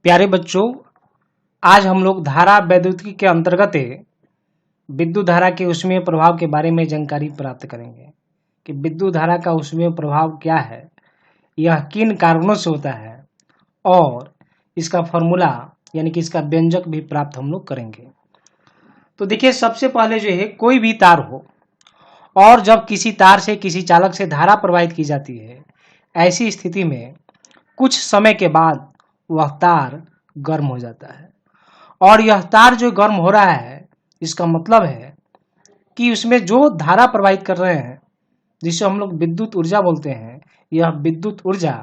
प्यारे बच्चों, आज हम लोग धारा वैद्युतिकी के अंतर्गत विद्युत धारा के ऊष्मीय प्रभाव के बारे में जानकारी प्राप्त करेंगे कि विद्युत धारा का ऊष्मीय प्रभाव क्या है, यह किन कारणों से होता है और इसका फॉर्मूला यानी कि इसका व्यंजक भी प्राप्त हम लोग करेंगे। तो देखिए, सबसे पहले जो है कोई भी तार हो और जब किसी तार से किसी चालक से धारा प्रवाहित की जाती है, ऐसी स्थिति में कुछ समय के बाद वह तार गर्म हो जाता है और यह तार जो गर्म हो रहा है, इसका मतलब है कि उसमें जो धारा प्रवाहित कर रहे हैं, जिसे हम लोग विद्युत ऊर्जा बोलते हैं, यह विद्युत ऊर्जा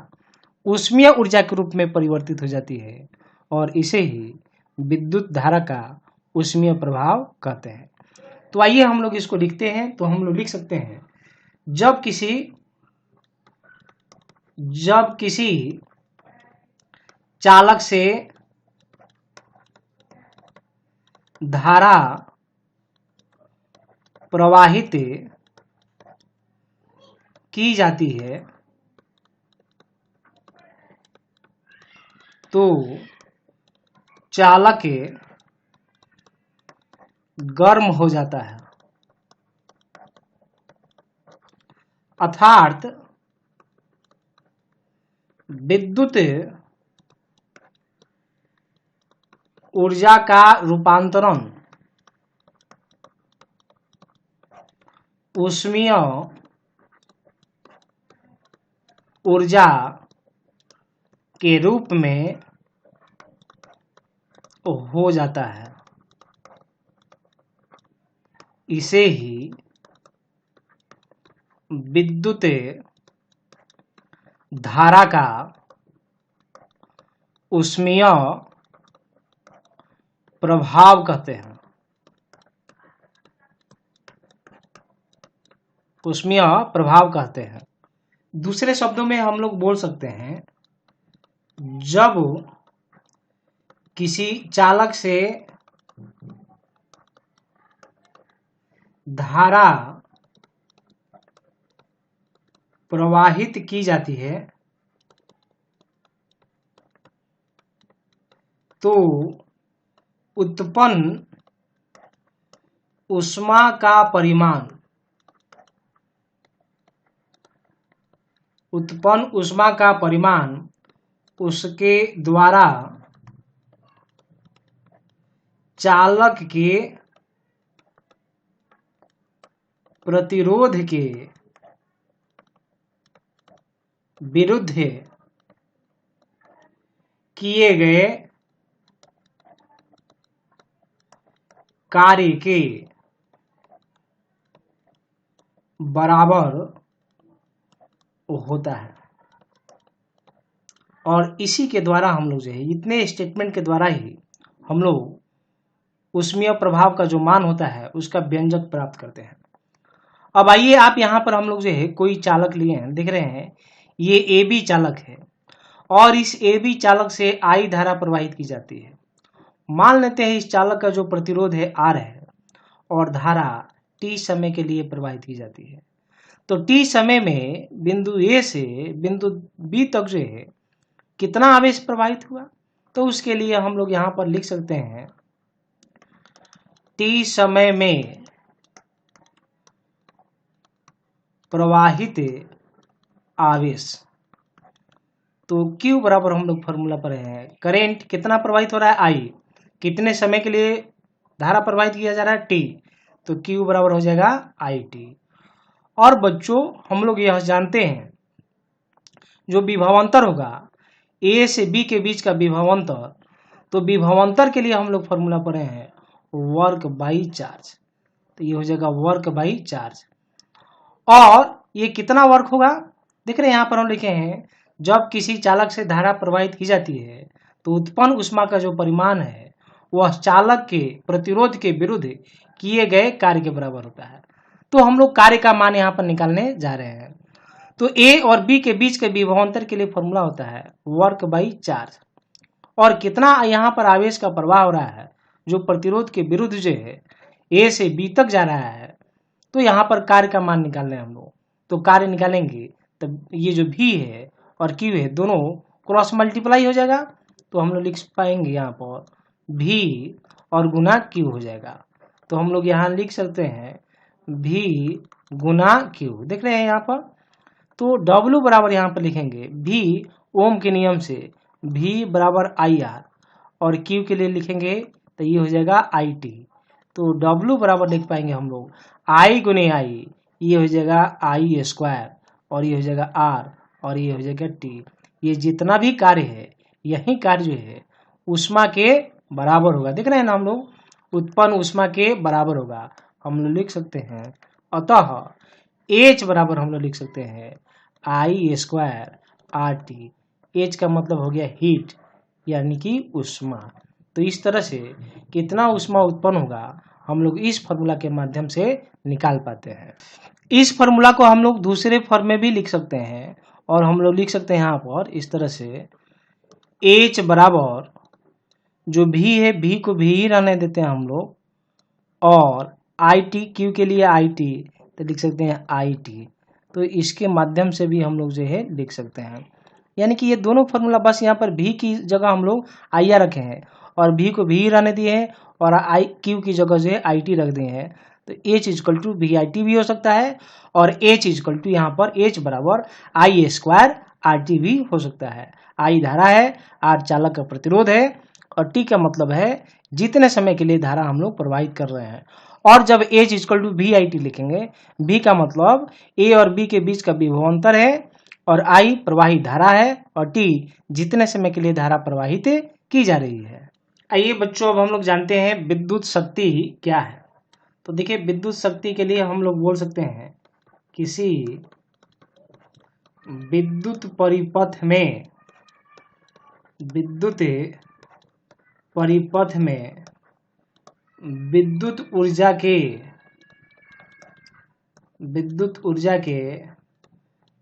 ऊष्मीय ऊर्जा के रूप में परिवर्तित हो जाती है और इसे ही विद्युत धारा का ऊष्मीय प्रभाव कहते हैं। तो आइए हम लोग इसको लिखते हैं। तो हम लोग लिख सकते हैं, जब किसी चालक से धारा प्रवाहित की जाती है तो चालक गर्म हो जाता है, अर्थात विद्युत ऊर्जा का रूपांतरण ऊष्मीय ऊर्जा के रूप में हो जाता है। इसे ही विद्युत धारा का ऊष्मीय प्रभाव कहते हैं। ऊष्मीय प्रभाव कहते हैं। दूसरे शब्दों में हम लोग बोल सकते हैं, जब किसी चालक से धारा प्रवाहित की जाती है तो उत्पन्न ऊष्मा का परिमाण उसके द्वारा चालक के प्रतिरोध के विरुद्ध किए गए कार्य के बराबर होता है। और इसी के द्वारा हम लोग जो है, इतने स्टेटमेंट के द्वारा ही हम लोग ऊष्मीय प्रभाव का जो मान होता है उसका व्यंजक प्राप्त करते हैं। अब आइए, आप यहाँ पर हम लोग जो है कोई चालक लिए हैं, देख रहे हैं ये ए बी चालक है और इस ए बी चालक से आई धारा प्रवाहित की जाती है। मान लेते हैं इस चालक का जो प्रतिरोध है R है और धारा t समय के लिए प्रवाहित की जाती है। तो t समय में बिंदु A से बिंदु B तक जो है कितना आवेश प्रवाहित हुआ, तो उसके लिए हम लोग यहाँ पर लिख सकते हैं t समय में प्रवाहित आवेश। तो Q बराबर हम लोग फॉर्मूला पर है, करेंट कितना प्रवाहित हो रहा है I, कितने समय के लिए धारा प्रवाहित किया जा रहा है T, तो Q बराबर हो जाएगा IT। और बच्चों, हम लोग यह जानते हैं जो विभवांतर होगा A से B के बीच का विभवांतर, तो विभवांतर के लिए हम लोग फॉर्मूला पढ़े हैं वर्क बाई चार्ज, तो ये हो जाएगा वर्क बाई चार्ज। और ये कितना वर्क होगा, देख रहे हैं यहाँ पर हम लिखे हैं, जब किसी चालक से धारा प्रवाहित की जाती है तो उत्पन्न ऊष्मा का जो परिमाण है वह चालक के प्रतिरोध के विरुद्ध किए गए कार्य के बराबर होता है। तो हम लोग कार्य का मान यहाँ पर निकालने जा रहे हैं। तो A और B के बीच के विभवांतर के लिए फॉर्मूला होता है वर्क बाई चार्ज, और कितना यहाँ पर आवेश का प्रवाह हो रहा है जो प्रतिरोध के विरुद्ध जो है A से B तक जा रहा है, तो यहाँ पर कार्य का मान निकालना है हम लोग। तो कार्य निकालेंगे तब ये जो V है और Q है दोनों क्रॉस मल्टीप्लाई हो जाएगा, तो हम लोग लिख पाएंगे यहाँ पर V और गुना Q हो जाएगा। तो हम लोग यहाँ लिख सकते हैं V गुना Q, देख रहे हैं यहाँ पर। तो W बराबर यहाँ पर लिखेंगे V ओम के नियम से V बराबर IR और Q के लिए लिखेंगे तो ये हो जाएगा IT। तो W बराबर लिख पाएंगे हम लोग I गुने I, ये हो जाएगा I स्क्वायर और ये हो जाएगा R और ये हो जाएगा T। ये जितना भी कार्य है यही कार्य जो है ऊष्मा के बराबर होगा, देख रहे हैं ना हम लोग, उत्पन्न ऊष्मा के बराबर होगा। हम लोग लिख सकते हैं अतः H बराबर हम लोग लिख सकते हैं I स्क्वायर RT। H का मतलब हो गया हीट यानी कि ऊष्मा। तो इस तरह से कितना ऊष्मा उत्पन्न होगा हम लोग इस फॉर्मूला के माध्यम से निकाल पाते हैं। इस फॉर्मूला को हम लोग दूसरे फॉर्म में भी लिख सकते हैं और हम लोग लिख सकते हैं यहाँ पर इस तरह से H बराबर जो V है V को V ही रहने देते हैं हम लोग, और IT Q के लिए IT तो लिख सकते हैं IT। तो इसके माध्यम से भी हम लोग जो है लिख सकते हैं, यानी कि ये दोनों फॉर्मूला बस यहाँ पर V की जगह हम लोग IR रखे हैं और V को V ही रहने दिए हैं और Q की जगह जो है IT रख दिए हैं। तो H इक्वल टू VIT भी हो सकता है और H इक्वल टू यहाँ पर H बराबर I स्क्वायर RT भी हो सकता है। I धारा है, R चालक का प्रतिरोध है और T का मतलब है जितने समय के लिए धारा हम लोग प्रवाहित कर रहे हैं। और जब H इक्वल टू VIT लिखेंगे, V का मतलब A और B के बीच का विभवांतर है और I प्रवाही धारा है और T जितने समय के लिए धारा प्रवाहित की जा रही है। आइए बच्चों, अब हम लोग जानते हैं विद्युत शक्ति क्या है। तो देखिए, विद्युत शक्ति के लिए हम लोग बोल सकते हैं किसी विद्युत परिपथ में विद्युत ऊर्जा के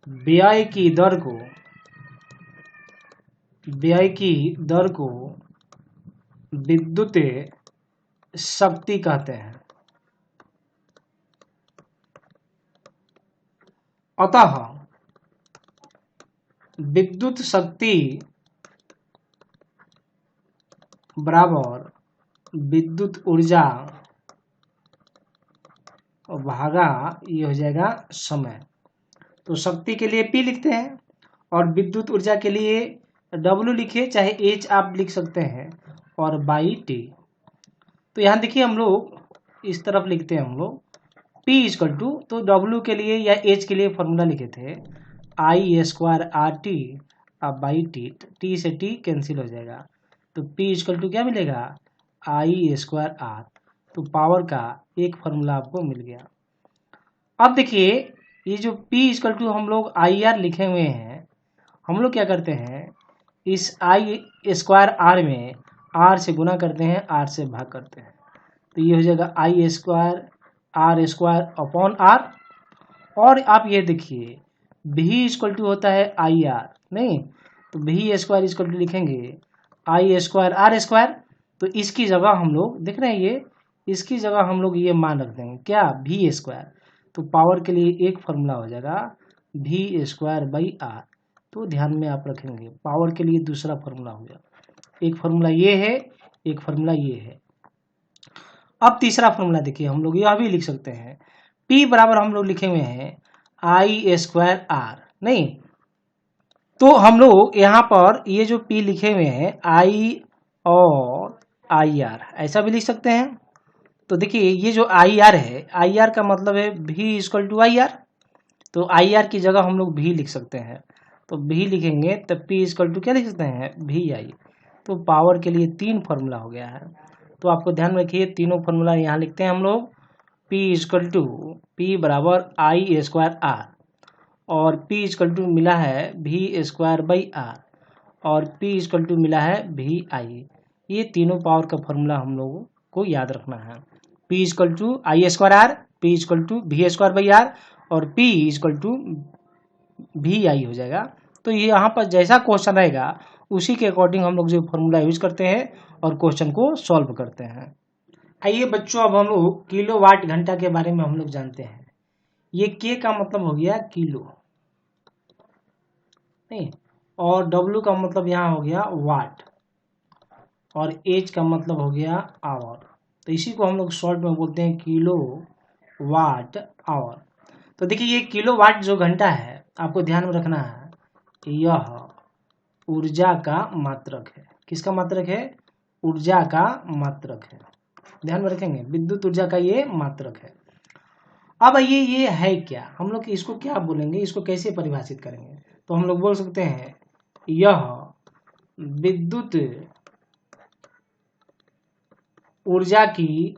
व्यय की दर को विद्युत शक्ति कहते हैं। अतः विद्युत शक्ति बराबर विद्युत ऊर्जा भागा ये हो जाएगा समय। तो शक्ति के लिए P लिखते हैं और विद्युत ऊर्जा के लिए W लिखे, चाहे H आप लिख सकते हैं, और बाई T। तो यहाँ देखिए हम लोग इस तरफ लिखते हैं हम लोग P इक्वल टू, तो W के लिए या H के लिए फॉर्मूला लिखे थे I स्क्वायर RT अब बाई T, T से T कैंसिल हो जाएगा। तो P इक्वल टू क्या मिलेगा I स्क्वायर R। तो पावर का एक फॉर्मूला आपको मिल गया। अब देखिए ये जो P इक्वल टू हम लोग IR लिखे हुए हैं, हम लोग क्या करते हैं इस I स्क्वायर R में R से गुना करते हैं, R से भाग करते हैं। तो ये हो जाएगा I स्क्वायर अपॉन R। और आप ये देखिए V इक्वल टू होता है IR, नहीं तो V स्क्वायर इक्वल टू लिखेंगे I स्क्वायर R स्क्वायर। तो इसकी जगह हम लोग देख रहे हैं ये, इसकी जगह हम लोग ये मान रख देंगे क्या V स्क्वायर। तो पावर के लिए एक फॉर्मूला हो जाएगा V स्क्वायर बाई R। तो ध्यान में आप रखेंगे पावर के लिए दूसरा फॉर्मूला हो गया, एक फॉर्मूला ये है, एक फॉर्मूला ये है। अब तीसरा फॉर्मूला देखिए हम लोग यह भी लिख सकते हैं P बराबर हम लोग लिखे हुए हैं I स्क्वायर R, नहीं तो हम लोग यहाँ पर ये जो P लिखे हुए हैं I और IR ऐसा भी लिख सकते हैं। तो देखिए ये जो IR है, IR का मतलब है V इक्वल टू IR। तो IR की जगह हम लोग V लिख सकते हैं। तो V लिखेंगे तब P इक्वल टू क्या लिख सकते हैं VI। तो पावर के लिए तीन फॉर्मूला हो गया है। तो आपको ध्यान में रखिए तीनों फॉर्मूला यहाँ लिखते हैं हम लोग P इक्वल टू P बराबर I स्क्वायर R और P इक्वल टू मिला है V स्क्वायर बाई R और P इक्वल टू मिला है VI। ये तीनों पावर का फॉर्मूला हम लोगों को याद रखना है। P equal to I square R, P equal to V square by R और P इक्वल टू VI हो जाएगा। तो ये यहाँ पर जैसा क्वेश्चन रहेगा उसी के अकॉर्डिंग हम लोग जो फॉर्मूला यूज करते हैं और क्वेश्चन को सॉल्व करते हैं। आइए बच्चों, अब हम लोग किलोवाट घंटा के बारे में हम लोग जानते हैं। ये K का मतलब हो गया किलो, नहीं, और W का मतलब यहाँ हो गया वाट। और एच का मतलब हो गया आवर। तो इसी को हम लोग शॉर्ट में बोलते हैं किलो वाट आवर। तो देखिए ये किलो वाट जो घंटा है, आपको ध्यान में रखना है, यह ऊर्जा का मात्रक है। किसका मात्रक है? ऊर्जा का मात्रक है। ध्यान में रखेंगे, विद्युत ऊर्जा का ये मात्रक है। अब ये है क्या, हम लोग इसको क्या बोलेंगे, इसको कैसे परिभाषित करेंगे? तो हम लोग बोल सकते हैं यह विद्युत ऊर्जा की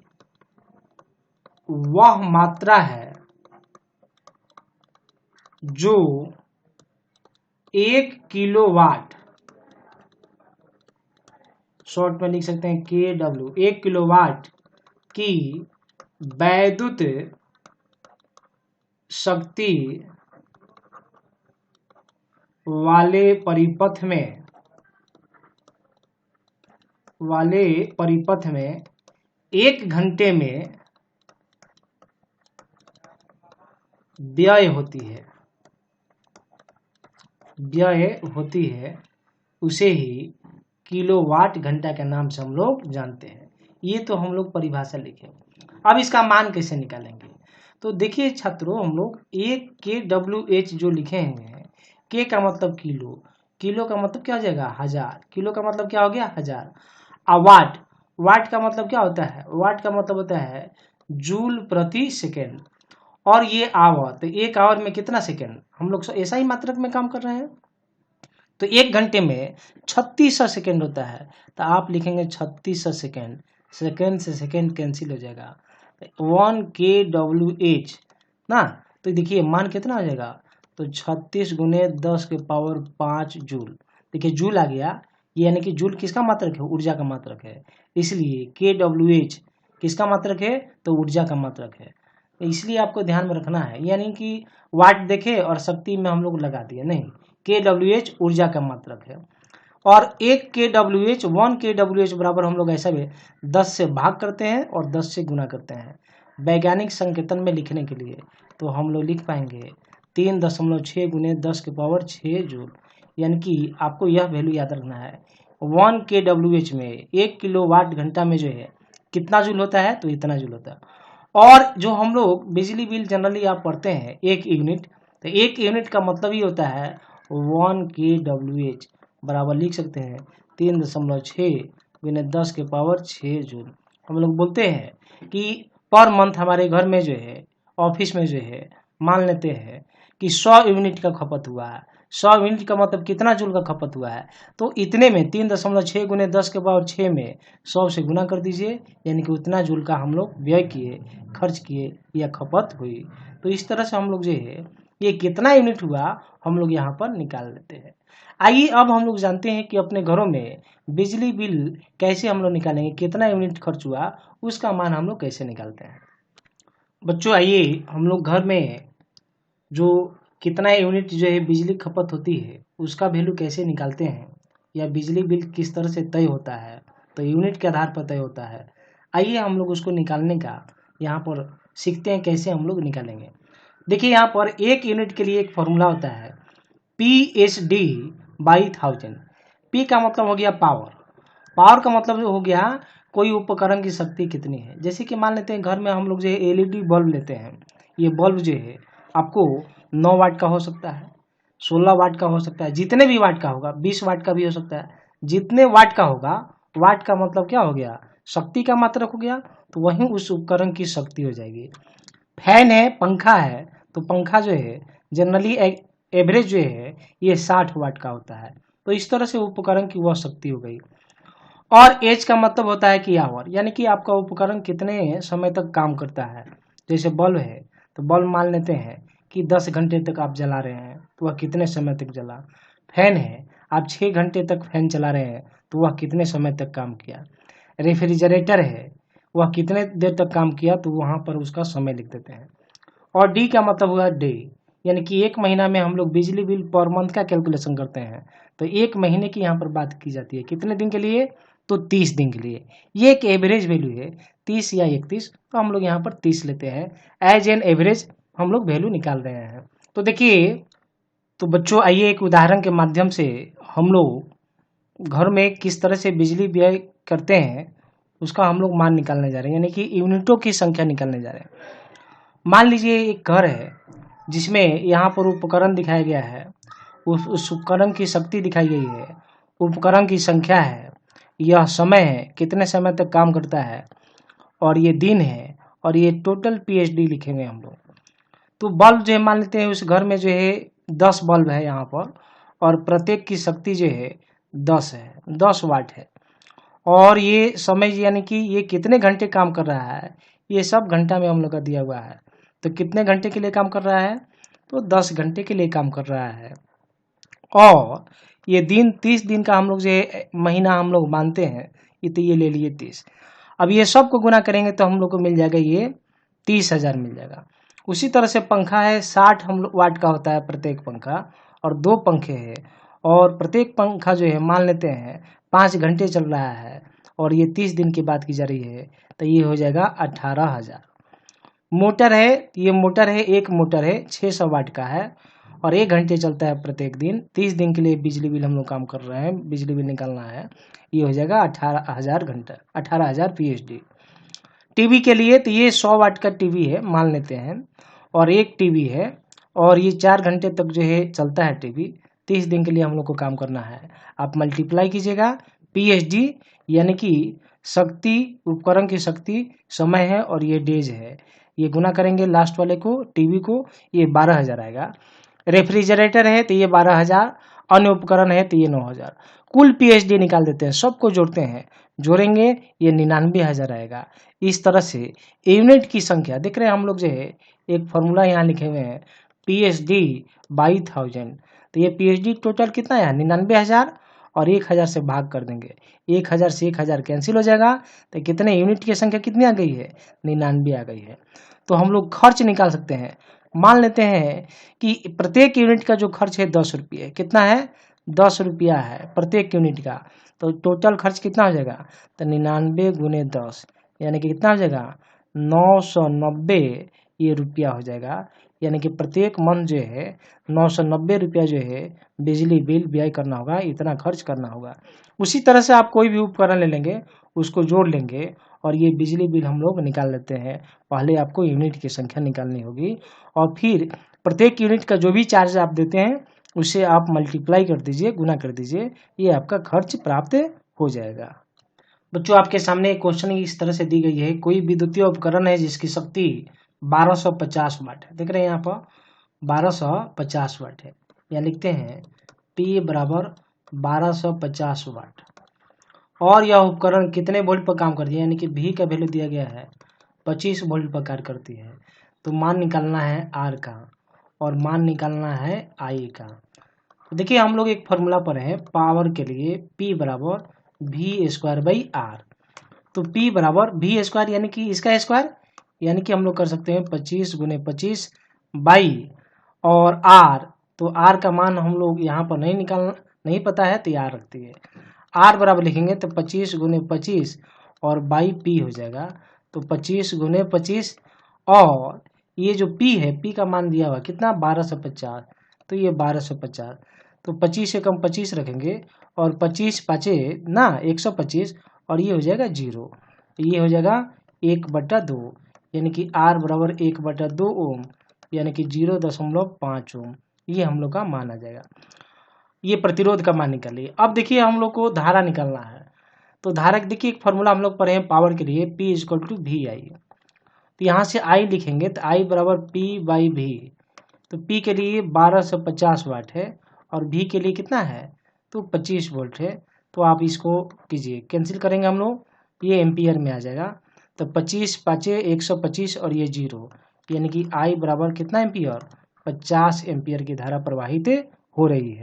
वह मात्रा है जो 1 किलोवाट, शॉर्ट में लिख सकते हैं KW, 1 किलोवाट की वैद्युत शक्ति वाले परिपथ में 1 घंटे में व्यय होती है, उसे ही किलोवाट घंटा के नाम से हम लोग जानते हैं। ये तो हम लोग परिभाषा लिखे। अब इसका मान कैसे निकालेंगे? तो देखिए छात्रों, हम लोग 1 kWh जो लिखे हैं, के का मतलब किलो, किलो का मतलब क्या हो जाएगा? 1000, किलो का मतलब क्या हो गया? 1000। अब वाट का मतलब क्या होता है? वाट का मतलब होता है जूल प्रति सेकेंड। और ये आवर, तो 1 आवर में कितना सेकेंड? हम लोग ऐसा ही मात्रक में काम कर रहे हैं। तो 1 घंटे में 3600 सेकेंड होता है, तो आप लिखेंगे 3600 सेकेंड। सेकेंड से सेकेंड कैंसिल हो जाएगा, 1 kWh ना। तो देखिए मान कितना आ जाएगा? तो 36 गुने 10 के पावर 5 जूल। देखिए जूल आ गया, यानी कि जूल किसका मात्रक है? ऊर्जा का मात्रक है। इसलिए kWh किसका मात्रक है? तो ऊर्जा का मात्रक है। इसलिए आपको ध्यान में रखना है, यानी कि वाट देखे और शक्ति में हम लोग लगा दिए, नहीं, kWh ऊर्जा का मात्रक है। और 1 kWh 1 kWh बराबर हम लोग ऐसा भी 10 से भाग करते हैं और 10 से गुना करते हैं वैज्ञानिक संकेतन में लिखने के लिए। तो हम लोग लिख पाएंगे 3.6 गुने 10 के पावर 6 जूल। यानी कि आपको यह वैल्यू याद रखना है, 1 kWh में 1 किलोवाट घंटा में जो है कितना जूल होता है? तो इतना जूल होता है। और जो हम लोग बिजली बिल जनरली आप पढ़ते हैं 1 यूनिट, तो 1 यूनिट का मतलब ही होता है 1 kWh बराबर लिख सकते हैं 3.6 गुने 10 के पावर 6 जूल। हम लोग बोलते हैं कि पर मंथ हमारे घर में जो है, ऑफिस में जो है, मान लेते हैं कि 100 यूनिट का खपत हुआ है। 100 यूनिट का मतलब कितना जूल का खपत हुआ है? तो इतने में 3.6 गुने 10 के पावर 6 में 100 से गुना कर दीजिए, यानी कि उतना जूल का हम लोग व्यय किए, खर्च किए या खपत हुई। तो इस तरह से हम लोग जो है ये कितना यूनिट हुआ हम लोग यहाँ पर निकाल लेते हैं। आइए अब हम लोग जानते हैं कि अपने घरों में बिजली बिल कैसे हम लोग निकालेंगे, कितना यूनिट खर्च हुआ उसका मान हम लोग कैसे निकालते हैं। बच्चों आइए हम लोग घर में जो कितना यूनिट जो है बिजली खपत होती है उसका वैल्यू कैसे निकालते हैं, या बिजली बिल किस तरह से तय होता है, तो यूनिट के आधार पर तय होता है। आइए हम लोग उसको निकालने का यहाँ पर सीखते हैं कैसे हम लोग निकालेंगे। देखिए यहाँ पर 1 यूनिट के लिए एक फॉर्मूला होता है PSD/1000। P का मतलब हो गया पावर, पावर का मतलब जो हो गया कोई उपकरण की शक्ति कितनी है। जैसे कि मान लेते हैं घर में हम लोग जो है LED बल्ब लेते हैं, ये बल्ब जो है आपको 9 वाट का हो सकता है, 16 वाट का हो सकता है, जितने भी वाट का होगा, 20 वाट का भी हो सकता है। जितने वाट का होगा, वाट का मतलब क्या हो गया? शक्ति का मात्रक हो गया, तो वहीं उस उपकरण की शक्ति हो जाएगी। फैन है, पंखा है, तो पंखा जो है जनरली एवरेज जो है ये 60 वाट का होता है। तो इस तरह से उपकरण की वह शक्ति हो गई। और एच का मतलब होता है कि आवर, यानी कि आपका उपकरण कितने समय तक काम करता है। जैसे बल्ब है, तो बल्ब मान लेते हैं कि 10 घंटे तक आप जला रहे हैं, तो वह कितने समय तक जला। फैन है, आप 6 घंटे तक फैन चला रहे हैं, तो वह कितने समय तक काम किया। रेफ्रिजरेटर है, वह कितने देर तक काम किया, तो वहाँ पर उसका समय लिख देते हैं। और डी का मतलब हुआ डे, यानी कि 1 महीना में हम लोग बिजली बिल पर मंथ का कैलकुलेशन करते हैं, तो 1 महीने की यहाँ पर बात की जाती है। कितने दिन के लिए? तो 30 दिन के लिए। ये एक एवरेज वैल्यू है 30 या 31, तो हम लोग यहाँ पर 30 लेते हैं। एज एन एवरेज हम लोग वैल्यू निकाल रहे हैं। तो देखिए, तो बच्चों आइए एक उदाहरण के माध्यम से हम लोग घर में किस तरह से बिजली व्यय करते हैं उसका हम लोग मान निकालने जा रहे हैं, यानी कि यूनिटों की संख्या निकालने जा रहे हैं। मान लीजिए एक घर है जिसमें यहाँ पर उपकरण दिखाया गया है, उस उपकरण की शक्ति दिखाई गई है, उपकरण की संख्या है, यह समय है कितने समय तक काम करता है, और ये दिन है, और ये टोटल पीएचडी लिखेंगे हम लोग। तो बल्ब जो है मान लेते हैं उस घर में जो है 10 बल्ब है यहाँ पर, और प्रत्येक की शक्ति जो है 10 है, 10 वाट है, और ये समय यानी कि ये कितने घंटे काम कर रहा है ये सब घंटा में हम लोग का दिया हुआ है। तो कितने घंटे के लिए काम कर रहा है, तो 10 घंटे के लिए काम कर रहा है। और ये दिन 30 दिन का हम लोग जो महीना हम लोग मानते हैं, तो ये ले लिए 30। अब ये सब को गुना करेंगे तो हम लोग को मिल जाएगा ये 30,000 मिल जाएगा। उसी तरह से पंखा है 60 हम लोग वाट का होता है प्रत्येक पंखा, और 2 पंखे हैं, और प्रत्येक पंखा जो है मान लेते हैं 5 घंटे चल रहा है, और ये 30 दिन की बात की जा रही है, तो ये हो जाएगा 18,000। मोटर है, ये मोटर है, एक मोटर है 600 वाट का है, और 1 घंटे चलता है प्रत्येक दिन। 30 दिन के लिए बिजली बिल हम लोग काम कर रहे हैं, बिजली बिल निकालना है, ये हो जाएगा 18,000 घंटा, 18,000 पीएचडी। टीवी के लिए तो ये 100 वाट का टीवी है मान लेते हैं, और एक टीवी है, और ये 4 घंटे तक जो है चलता है टीवी। 30 दिन के लिए हम लोग को काम करना है। आप मल्टीप्लाई कीजिएगा, पीएचडी यानी कि शक्ति, उपकरण की शक्ति, समय है, और ये डेज है, ये गुना करेंगे लास्ट वाले को, टीवी को, ये 12,000 आएगा। रेफ्रिजरेटर है तो ये 12,000, अन्य उपकरण है तो ये 9,000। कुल पीएचडी निकाल देते हैं, सबको जोड़ते हैं, जोड़ेंगे ये 99,000 आएगा। इस तरह से यूनिट की संख्या देख रहे हैं हम लोग जो है, एक फॉर्मूला यहाँ लिखे हुए हैं पीएचडी बाई 1000। तो ये पीएचडी टोटल कितना है 99,000, और 1,000 से भाग कर देंगे, 1,000 से 1,000 कैंसिल हो जाएगा, तो कितने यूनिट की संख्या कितनी आ गई है 99 आ गई है। तो हम लोग खर्च निकाल सकते हैं। मान लेते हैं कि प्रत्येक यूनिट का जो खर्च है 10 रुपये, कितना है 10 रुपया है प्रत्येक यूनिट का, तो टोटल खर्च कितना हो जाएगा, तो 99 गुने 10 यानी कि कितना हो जाएगा 990 ये रुपया हो जाएगा। यानी कि प्रत्येक मंथ जो है 990 रुपया जो है बिजली बिल व्यय करना होगा, इतना खर्च करना होगा। उसी तरह से आप कोई भी उपकरण ले लेंगे, उसको जोड़ लेंगे, और ये बिजली बिल हम लोग निकाल लेते हैं। पहले आपको यूनिट की संख्या निकालनी होगी, और फिर प्रत्येक यूनिट का जो भी चार्ज आप देते हैं उसे आप मल्टीप्लाई कर दीजिए, गुना कर दीजिए, ये आपका खर्च प्राप्त हो जाएगा। बच्चों आपके सामने एक क्वेश्चन इस तरह से दी गई है, कोई विद्युतीय उपकरण है जिसकी शक्ति 1250 वाट है। देख रहे हैं यहाँ पर 1250 वाट है, यहाँ लिखते हैं P बराबर 1250 वाट, और यह उपकरण कितने वोल्ट पर काम करती है, यानी कि V का वैल्यू दिया गया है 25 वोल्ट पर कार्य करती है। तो मान निकालना है R का, और मान निकालना है I का। तो देखिए हम लोग एक फॉर्मूला पर हैं पावर के लिए, P बराबर V² बाई R। तो P बराबर V² यानी कि इसका स्क्वायर, यानी कि हम लोग कर सकते हैं 25 गुने 25 बाई, और R, तो R का मान हम लोग यहाँ पर नहीं पता है, तो यहाँ रखती है। R बराबर लिखेंगे तो 25 गुने 25 और बाई P हो जाएगा, तो 25 गुने 25, और ये जो P है, P का मान दिया हुआ कितना 1250, तो ये 1250, तो 25 से कम 25 रखेंगे, और 25 पाँचे ना 125, और ये हो जाएगा 0, तो ये हो जाएगा 1/2, यानी कि R बराबर 1/2 ओम, यानी कि 0.5 ओम, ये हम लोग का मान आ जाएगा। ये प्रतिरोध का मान निकालिए। अब देखिए हम लोग को धारा निकालना है, तो धारा देखिए एक फॉर्मूला हम लोग पढ़े हैं पावर के लिए, P = VI। तो यहाँ से I लिखेंगे तो I बराबर P/V। तो P के लिए 1250 वाट है, और V के लिए कितना है तो 25 वोल्ट है। तो आप इसको कीजिए, कैंसिल करेंगे हम लोग, ये एम्पियर में आ जाएगा। तो 25 पाँचे 125, और ये 0, यानी कि I बराबर कितना एम्पियर 50 एम्पियर की धारा प्रवाहित हो रही है।